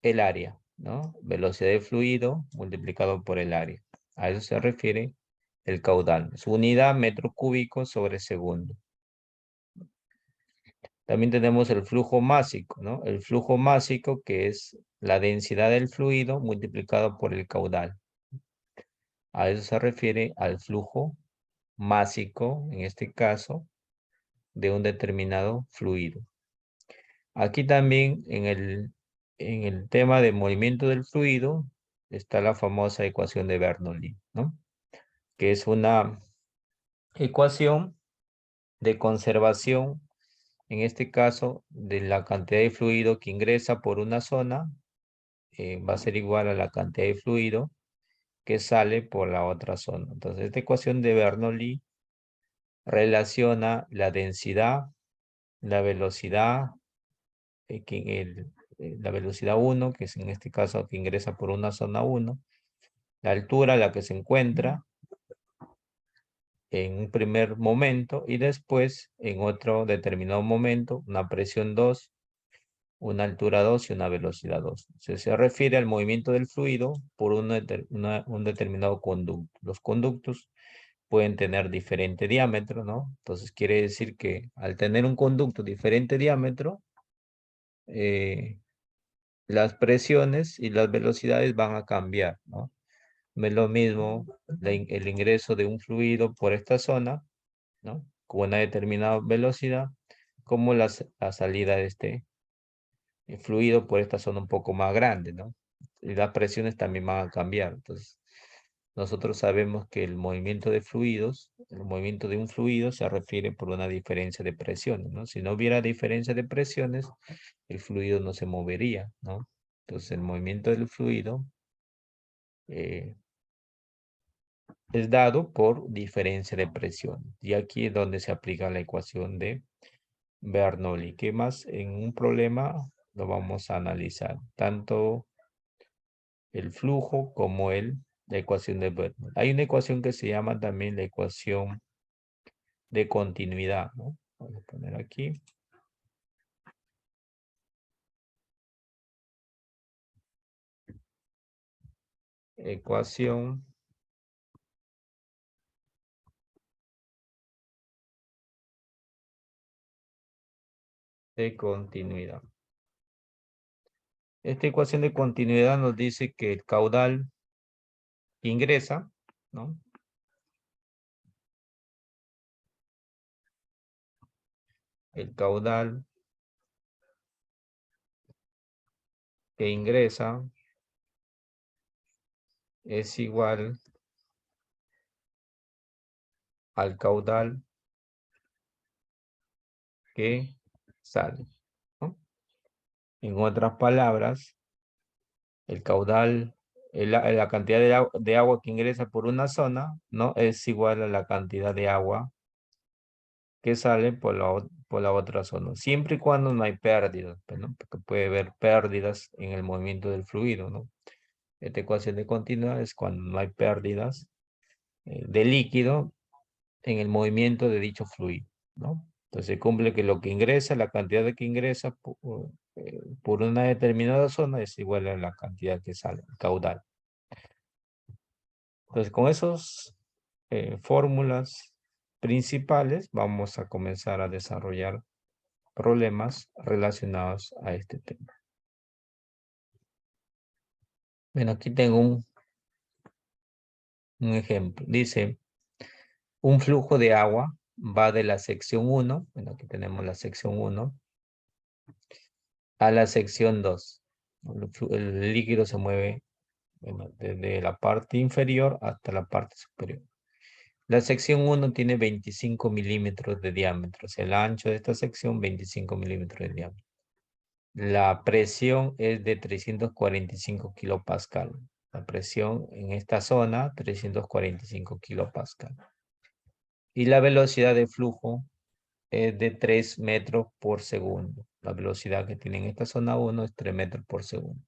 [SPEAKER 1] el área, ¿no? Velocidad del fluido multiplicado por el área. A eso se refiere el caudal. Su unidad metro cúbico sobre segundo. También tenemos el flujo másico, ¿no? El flujo másico que es la densidad del fluido multiplicado por el caudal. A eso se refiere al flujo másico, en este caso, de un determinado fluido. Aquí también en el tema de movimiento del fluido está la famosa ecuación de Bernoulli, ¿no? Que es una ecuación de conservación, en este caso, de la cantidad de fluido que ingresa por una zona, va a ser igual a la cantidad de fluido que sale por la otra zona. Entonces, esta ecuación de Bernoulli relaciona la densidad, la velocidad la velocidad 1, que es en este caso que ingresa por una zona 1, la altura a la que se encuentra en un primer momento y después en otro determinado momento una presión 2, una altura 2 y una velocidad 2. Se refiere al movimiento del fluido por un determinado conducto. Los conductos pueden tener diferente diámetro, ¿no? Entonces quiere decir que al tener un conducto diferente diámetro, las presiones y las velocidades van a cambiar, ¿no? No es lo mismo el ingreso de un fluido por esta zona, ¿no? Con una determinada velocidad, como la salida de este fluido por esta zona un poco más grande, ¿no? Y las presiones también van a cambiar. Entonces, nosotros sabemos que el movimiento de fluidos, el movimiento de un fluido se refiere por una diferencia de presiones, ¿no? Si no hubiera diferencia de presiones, el fluido no se movería, ¿no? Entonces, el movimiento del fluido eh, es dado por diferencia de presión. Y aquí es donde se aplica la ecuación de Bernoulli. ¿Qué más? En un problema lo vamos a analizar, tanto el flujo como la ecuación de Bernoulli. Hay una ecuación que se llama también la ecuación de continuidad, ¿no? Vamos a poner aquí. Ecuación de continuidad. Esta ecuación de continuidad nos dice que el caudal ingresa, ¿no? El caudal que ingresa es igual al caudal que sale, ¿no? En otras palabras, el caudal, la cantidad de agua que ingresa por una zona, ¿no? Es igual a la cantidad de agua que sale por la otra zona, siempre y cuando no hay pérdidas, pues, ¿no? Porque puede haber pérdidas en el movimiento del fluido, ¿no? Esta ecuación de continuidad es cuando no hay pérdidas de líquido en el movimiento de dicho fluido, ¿no? Entonces cumple que lo que ingresa, la cantidad de que ingresa por una determinada zona es igual a la cantidad que sale, el caudal. Entonces con esas fórmulas principales vamos a comenzar a desarrollar problemas relacionados a este tema. Bueno, aquí tengo un ejemplo. Dice, un flujo de agua va de la sección 1, bueno, aquí tenemos la sección 1, a la sección 2. El líquido se mueve, bueno, desde la parte inferior hasta la parte superior. La sección 1 tiene 25 milímetros de diámetro. O sea, el ancho de esta sección, 25 milímetros de diámetro. La presión es de 345 kilopascal. La presión en esta zona, 345 kilopascal. Y la velocidad de flujo es de 3 metros por segundo. La velocidad que tiene en esta zona 1 es 3 metros por segundo.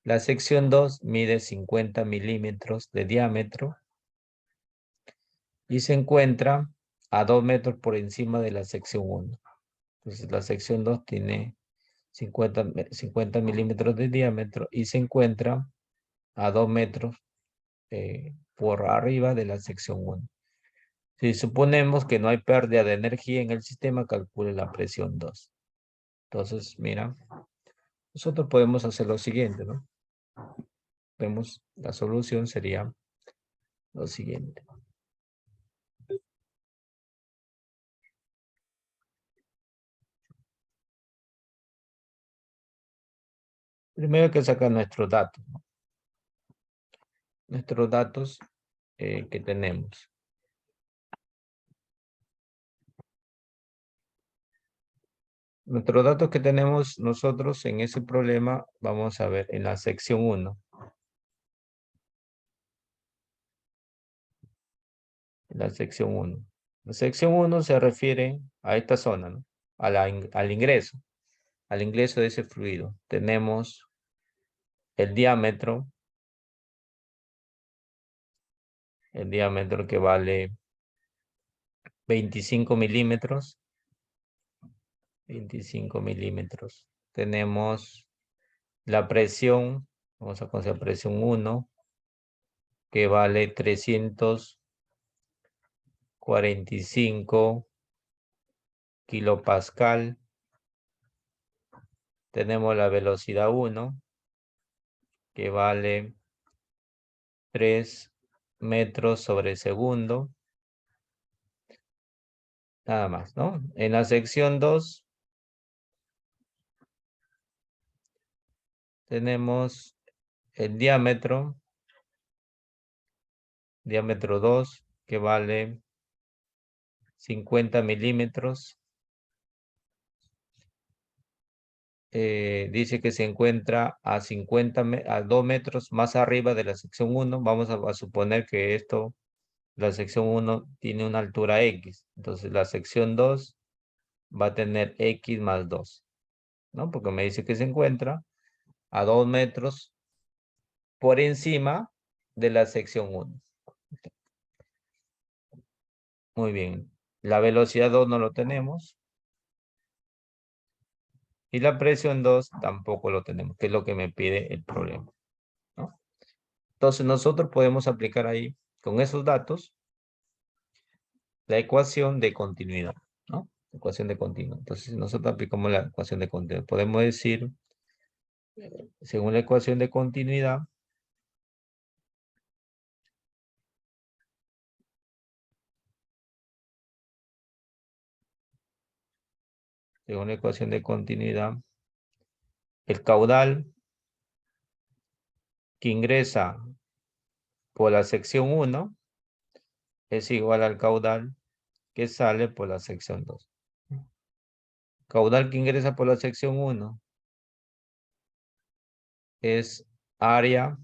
[SPEAKER 1] La sección 2 mide 50 milímetros de diámetro y se encuentra a 2 metros por encima de la sección 1. Entonces la sección 2 tiene 50 milímetros de diámetro y se encuentra a 2 metros por arriba de la sección 1. Si suponemos que no hay pérdida de energía en el sistema, calcule la presión 2. Entonces, mira, nosotros podemos hacer lo siguiente, ¿no? Vemos, la solución sería lo siguiente. Primero hay que sacar nuestros datos, ¿no? Nuestros datos que tenemos. Nuestros datos que tenemos nosotros en ese problema, vamos a ver en la sección 1. La sección 1. La sección 1 se refiere a esta zona, ¿no? Al ingreso. al ingreso de ese fluido. Tenemos el diámetro que vale 25 milímetros. 25 milímetros. Tenemos la presión, vamos a considerar presión 1, que vale 345 kilopascal. Tenemos la velocidad 1, que vale 3 metros sobre segundo. Nada más, ¿no? En la sección 2 tenemos el diámetro 2, que vale 50 milímetros. Dice que se encuentra a 2 metros más arriba de la sección 1. Vamos a suponer que la sección 1 tiene una altura X. Entonces la sección 2 va a tener X más 2, ¿no? Porque me dice que se encuentra a 2 metros por encima de la sección 1. Muy bien. La velocidad 2 no lo tenemos. Y la presión 2 tampoco lo tenemos, que es lo que me pide el problema, ¿no? Entonces nosotros podemos aplicar ahí, con esos datos, la ecuación de continuidad, ¿no? Ecuación de continuidad. Entonces, si nosotros aplicamos la ecuación de continuidad, podemos decir, según la ecuación de continuidad, según la ecuación de continuidad, el caudal que ingresa por la sección 1 es igual al caudal que sale por la sección 2. Caudal que ingresa por la sección 1 es área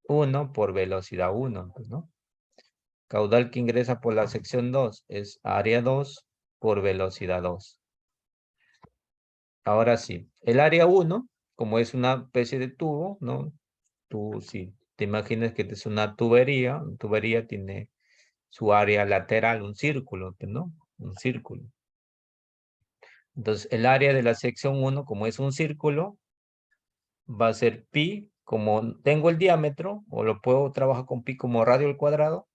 [SPEAKER 1] 1 por velocidad 1, ¿no? Caudal que ingresa por la sección 2 es área 2 por velocidad 2. Ahora sí, el área 1, como es una especie de tubo, ¿no? Tú, si te imaginas que es una tubería tiene su área lateral, un círculo, ¿no? Un círculo. Entonces, el área de la sección 1, como es un círculo, va a ser pi, como tengo el diámetro, o lo puedo trabajar con pi como radio al cuadrado,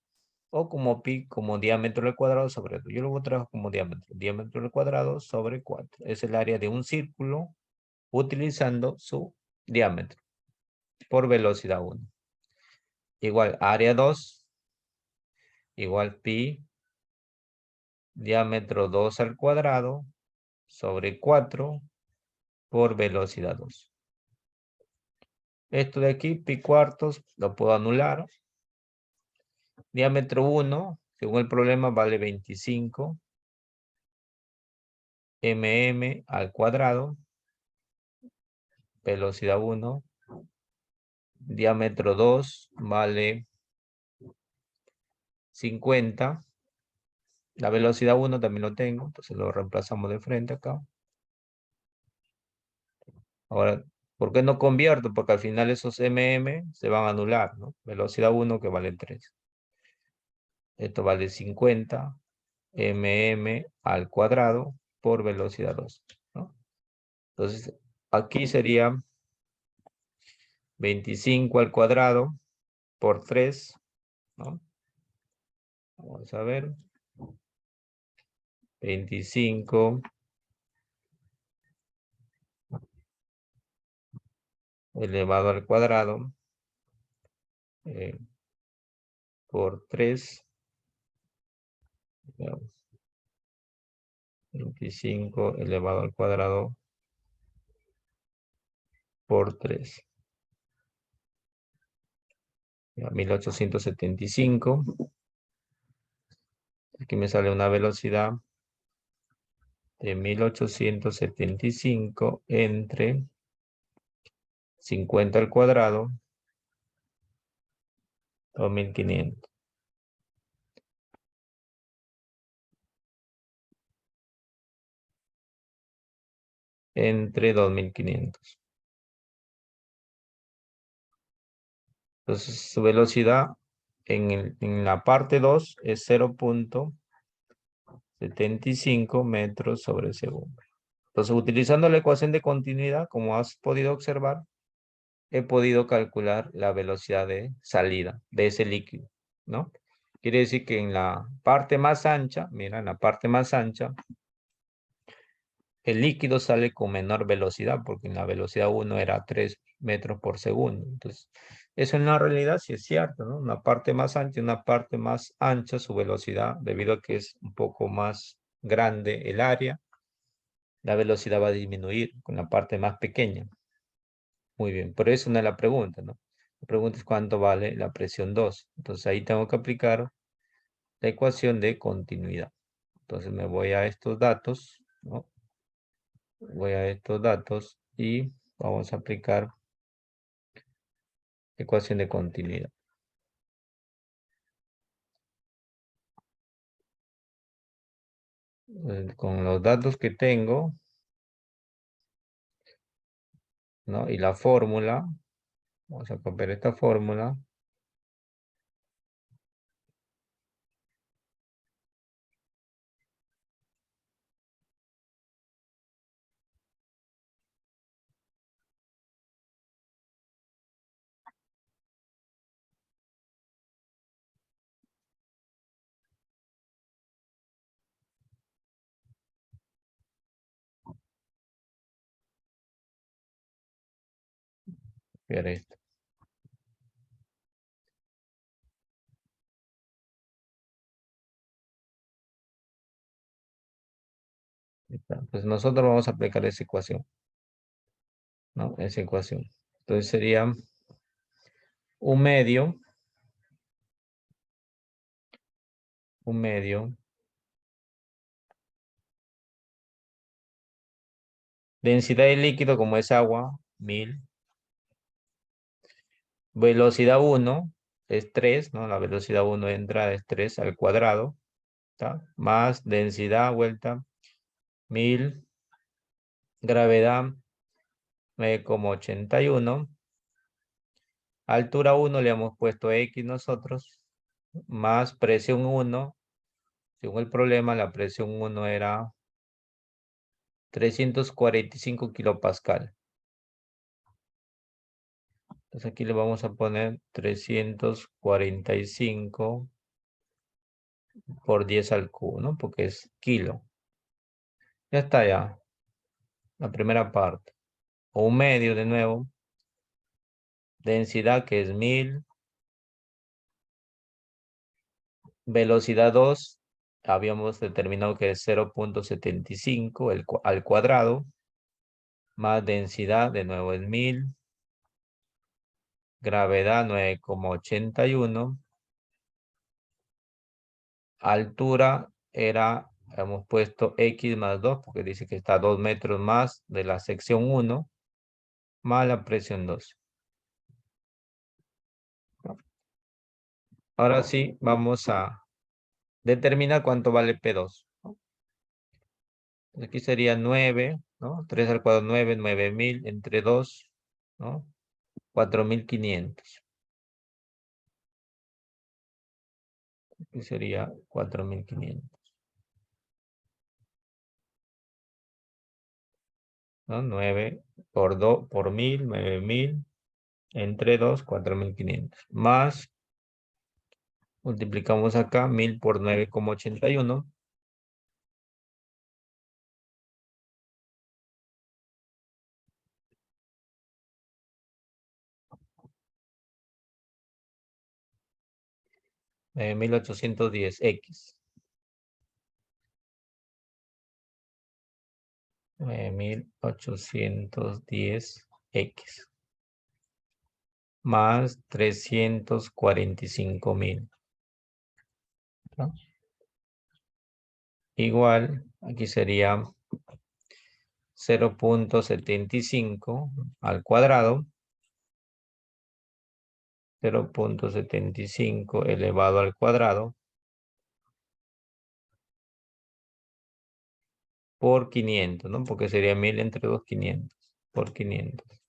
[SPEAKER 1] o como pi como diámetro al cuadrado sobre 2. Yo lo voy a trabajar como diámetro al cuadrado sobre 4. Es el área de un círculo utilizando su diámetro por velocidad 1. Igual área 2, igual pi, diámetro 2 al cuadrado sobre 4 por velocidad 2. Esto de aquí, pi cuartos, lo puedo anular. Diámetro 1, según el problema, vale 25 mm al cuadrado. Velocidad 1. Diámetro 2 vale 50. La velocidad 1 también lo tengo, entonces lo reemplazamos de frente acá. Ahora, ¿por qué no convierto? Porque al final esos se van a anular, ¿no? Velocidad 1 que vale 3. Esto vale 50 al cuadrado por velocidad 2, ¿no? Entonces, aquí sería 25 al cuadrado por 3, ¿no? Vamos a ver. 25 elevado al cuadrado por 3. 25 elevado al cuadrado por 3. 1875. Aquí me sale una velocidad de 1875 entre 50 al cuadrado, 2500. entre 2500. Entonces, su velocidad en la parte 2 es 0,75 metros sobre segundo. Entonces, utilizando la ecuación de continuidad, como has podido observar, he podido calcular la velocidad de salida de ese líquido, ¿no? Quiere decir que en la parte más ancha, mira, en la parte más ancha, el líquido sale con menor velocidad, porque en la velocidad 1 era 3 metros por segundo. Entonces, eso en la realidad sí es cierto, ¿no? Una parte más ancha, una parte más ancha, su velocidad, debido a que es un poco más grande el área, la velocidad va a disminuir con la parte más pequeña. Muy bien, pero eso no es la pregunta, ¿no? La pregunta es cuánto vale la presión 2. Entonces ahí tengo que aplicar la ecuación de continuidad. Entonces me voy a estos datos, ¿no? Voy a estos datos y vamos a aplicar ecuación de continuidad. Con los datos que tengo, ¿no? Y la fórmula, vamos a copiar esta fórmula. Copiar esto. Pues nosotros vamos a aplicar esa ecuación, ¿no? Esa ecuación. Entonces sería un medio densidad de líquido como es agua, 1000. Velocidad 1 es 3, ¿no? La velocidad 1 de entrada es 3 al cuadrado, ¿tá? Más densidad vuelta 1000. Gravedad 9,81. Altura 1 le hemos puesto X nosotros. Más presión 1. Según el problema, la presión 1 era 345 kilopascal. Entonces aquí le vamos a poner 345 por 10 al cubo, ¿no? Porque es kilo. Ya está ya, la primera parte. O un medio de nuevo. Densidad que es 1000. Velocidad 2. Habíamos determinado que es 0,75 al cuadrado. Más densidad de nuevo es 1000. Gravedad 9,81. Altura era, hemos puesto X más 2 porque dice que está a 2 metros más de la sección 1 más la presión 2. Ahora sí, vamos a determinar cuánto vale P2. Aquí sería 9, ¿no? 3 al cuadrado 9, 9000 entre 2, ¿no? 4500. Aquí sería 4500. ¿No? 9 por 2, por 1000, 9000 entre 2, 4500. Más, multiplicamos acá 1000 por 9,81. 1810X. 9810X. Más 345.000. ¿No? Igual, aquí sería 0,75 al cuadrado. 0,75 elevado al cuadrado por 500, ¿no? Porque sería 1000 entre 2, 500 por 500.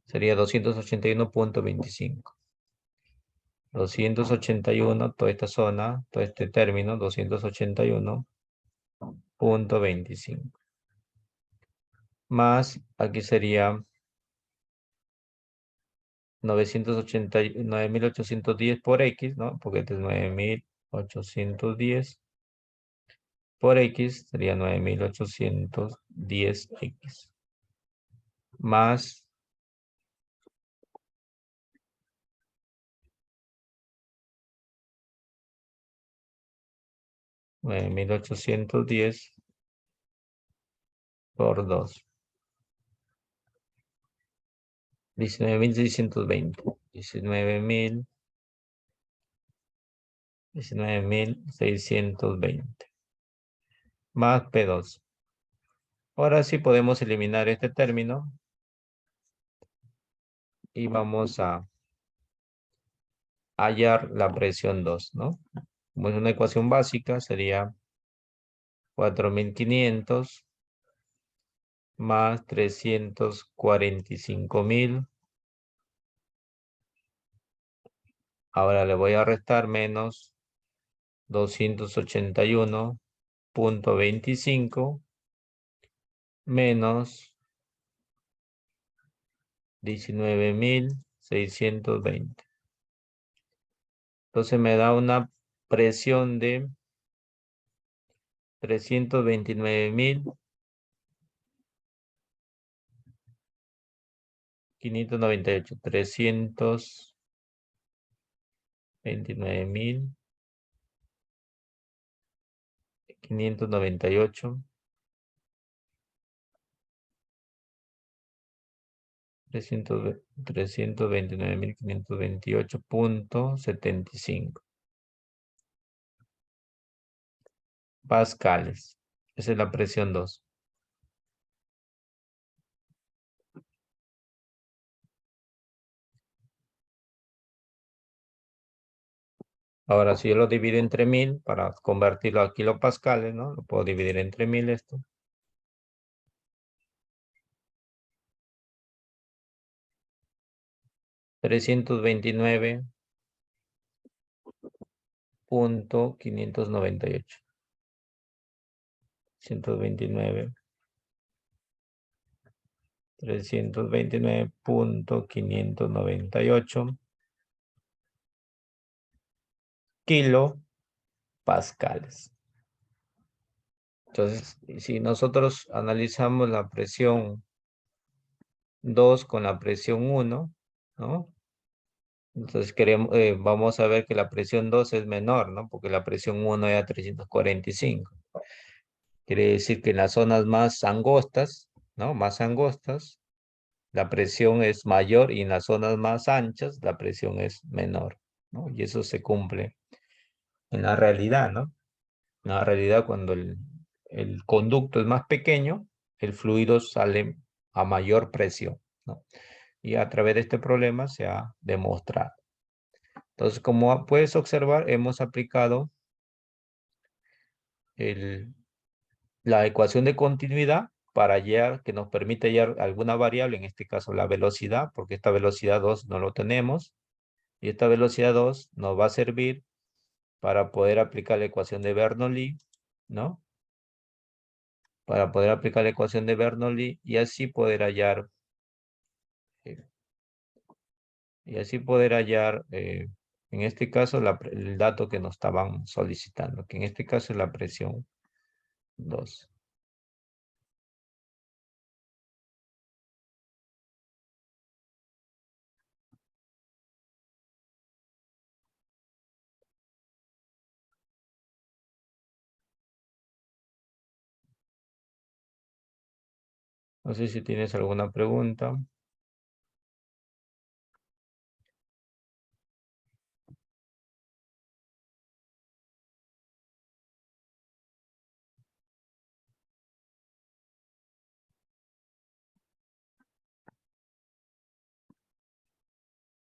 [SPEAKER 1] Sería 281.25. 281, toda esta zona, todo este término, 281.25. Más, aquí sería 9.810 por X, ¿no? Porque este es 9.810 por X, sería 9.810X. Más 9.810 por 2. 19.620. 19.620. Más P2. Ahora sí podemos eliminar este término. Y vamos a hallar la presión 2, ¿no? Como es una ecuación básica, sería 4.500 más 345.000. Ahora le voy a restar menos 281.25 menos 19.620. Entonces me da una presión de 329.598. 329.598. 329.528.75 pascales. Esa es la presión 2. Ahora, si yo lo divido entre 1000 para convertirlo a kilopascales, ¿no? Lo puedo dividir entre 1000 esto. 329.598. 329.598 kilopascales. Entonces, si nosotros analizamos la presión 2 con la presión 1, ¿no? Entonces vamos a ver que la presión 2 es menor, ¿no? Porque la presión 1 era 345. Quiere decir que en las zonas más angostas, ¿no? Más angostas, la presión es mayor y en las zonas más anchas la presión es menor, ¿no? Y eso se cumple en la realidad, ¿no? En la realidad, cuando el conducto es más pequeño, el fluido sale a mayor presión, ¿no? Y a través de este problema se ha demostrado. Entonces, como puedes observar, hemos aplicado la ecuación de continuidad para hallar, que nos permite hallar alguna variable, en este caso la velocidad, porque esta velocidad 2 no lo tenemos. Y esta velocidad 2 nos va a servir para poder aplicar la ecuación de Bernoulli, ¿no? Para poder aplicar la ecuación de Bernoulli y así poder hallar, eh, en este caso, el dato que nos estaban solicitando, que en este caso es la presión 2. No sé si tienes alguna pregunta.